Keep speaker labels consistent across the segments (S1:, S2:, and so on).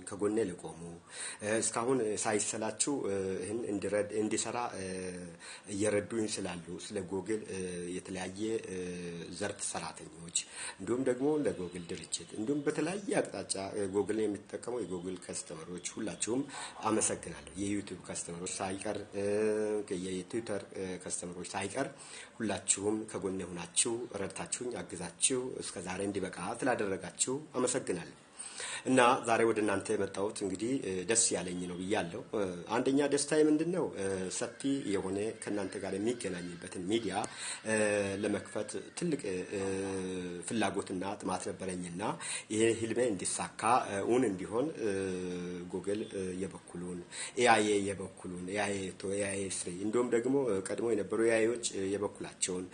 S1: ከጎኔ ለቆሙ እስካሁን ሳይሰላችሁ ይህን እንዲሰራ እየረዱኝ ስላሉ ስለ ጎግል የተለያየ ዘርፍ ሰራተኞች እንዲሁም ደግሞ ለጎግል ድርጅት እንዲሁም በተለያየ አቅጣጫ ጎግል የሚጠቀመው የጎግል ከስተመሮች ሁላችሁም አመሰግናለሁ። የዩቲዩብ ከስተመሮች ሳይቀር የትዊተር ከስተመሮች ሳይቀር ሁላችሁም ከጎኔ ሆናችሁ ረድታችሁኝ አግዛችሁ እስከዛሬ እንዲበቃ ስላደረጋችሁ አመሰግናለሁ። እና ዛሬ ወደ እናንተ የመጣሁት እንግዲህ ደስ ያለኝ ነው ብያለሁ። አንደኛ ደስታዬ ምንድነው ሰፊ የሆነ ከናንተ ጋር የሚገናኝበትን ሚዲያ ለመክፈት ትልቅ ፍላጎትና ጥማት ነበረኝና ይሄ ህልሜ እንዲሳካ እውን እንዲሆን ጎግል የበኩሉን ኤአይ የበኩሉን ኤአይ ስሪ እንዲሁም ደግሞ ቀድሞ የነበሩ ኤአይዎች የበኩላቸውን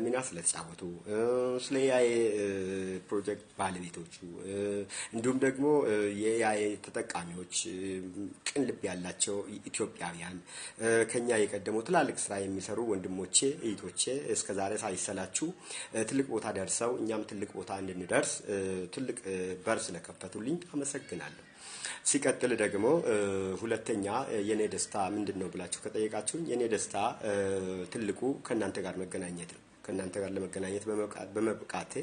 S1: ሚና ስለተጫወቱ ስለ ኤአይ ፕሮጀክት ባለቤቶቹ እንዲሁም ደግሞ የኤአይ ተጠቃሚዎች ቅን ልብ ያላቸው ኢትዮጵያውያን ከኛ የቀደሙ ትላልቅ ስራ የሚሰሩ ወንድሞቼ እህቶቼ እስከዛሬ ሳይሰላችሁ ትልቅ ቦታ ደርሰው እኛም ትልቅ ቦታ እንድንደርስ ትልቅ በር ስለከፈቱልኝ አመሰግናለሁ። ሲቀጥል ደግሞ ሁለተኛ የኔ ደስታ ምንድነው ብላችሁ ከጠየቃችሁኝ የኔ ደስታ ትልቁ ከናንተ ጋር መገናኘት ነው። ከናንተ ጋር ለመገናኘት በመብቃቴ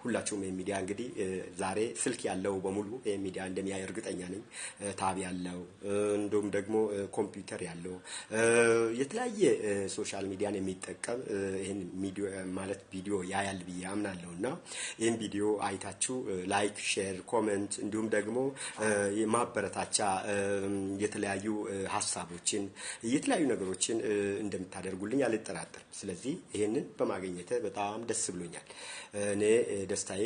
S1: ሁላችሁም የሚዲያ እንግዲህ ዛሬ ስልክ ያለው በሙሉ የሚዲያ እንደሚያይ እርግጠኛ ነኝ። ታብ ያለው እንዲሁም ደግሞ ኮምፒውተር ያለው የተለያየ ሶሻል ሚዲያን የሚጠቀም ይሄን ቪዲዮ ያያል ብዬ አምናለሁና ይሄን ቪዲዮ አይታችሁ ላይክ፣ ሼር፣ ኮሜንት እንዲሁም ደግሞ የማበረታቻ የተለያዩ ሐሳቦችን የተለያዩ ነገሮችን እንደምታደርጉልኝ አልጠራጠርም። ስለዚህ ይሄንን በማግኘት በጣም ደስ ብሎኛል። እኔ ደስታዬ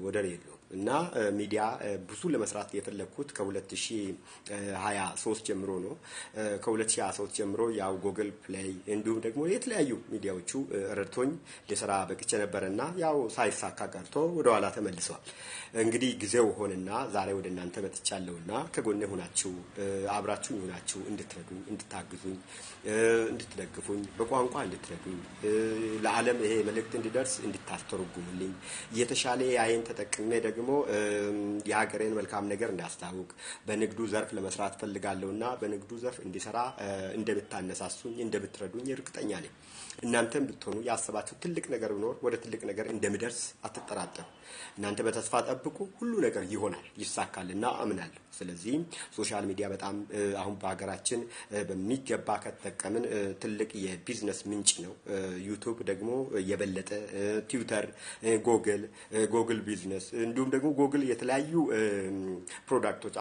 S1: ወደር የለውም እና ሚዲያ ብዙ ለመስራት የፈለኩት ከ2023 ጀምሮ ነው። ከ2023 ጀምሮ ያው ጎግል ፕሌይ እንዲሁም ደግሞ የተለያዩ ሚዲያዎቹ ረድቶኝ ለስራ በቅቼ ነበርና ያው ሳይሳካ ቀርቶ ወደ ኋላ ተመልሰዋል። እንግዲህ ጊዜው ሆነና ዛሬ ወደ እናንተ መጥቻለሁና ከጎኔ ሆናችሁ አብራችሁኝ ሆናችሁ እንድትረዱኝ፣ እንድታግዙኝ፣ እንድትደግፉኝ፣ በቋንቋ እንድትረዱኝ ለዓለም ይሄ መልእክት እንዲደርስ እንድታስተረጉሙልኝ የተሻለ ያይን ተጠቅሜ ደግሞ የሀገሬን መልካም ነገር እንዳስታውቅ በንግዱ ዘርፍ ለመስራት ፈልጋለሁና በንግዱ ዘርፍ እንዲሰራ እንደምታነሳሱኝ እንደምትረዱኝ እርግጠኛ ነኝ። እናንተም ብትሆኑ ያሰባችሁ ትልቅ ነገር ቢኖር ወደ ትልቅ ነገር እንደምደርስ አትጠራጠሩ። እናንተ በተስፋ ጠብቁ፣ ሁሉ ነገር ይሆናል፣ ይሳካልና አምናለሁ። ስለዚህ ሶሻል ሚዲያ በጣም አሁን በሀገራችን በሚገባ ከተጠቀምን ትልቅ የቢዝነስ ምንጭ ነው። ዩቲዩብ ደግሞ የበለጠ ትዊተር፣ ጎግል ቢዝነስ እንዲሁም ደግሞ ጎግል የተለያዩ ፕሮዳክቶች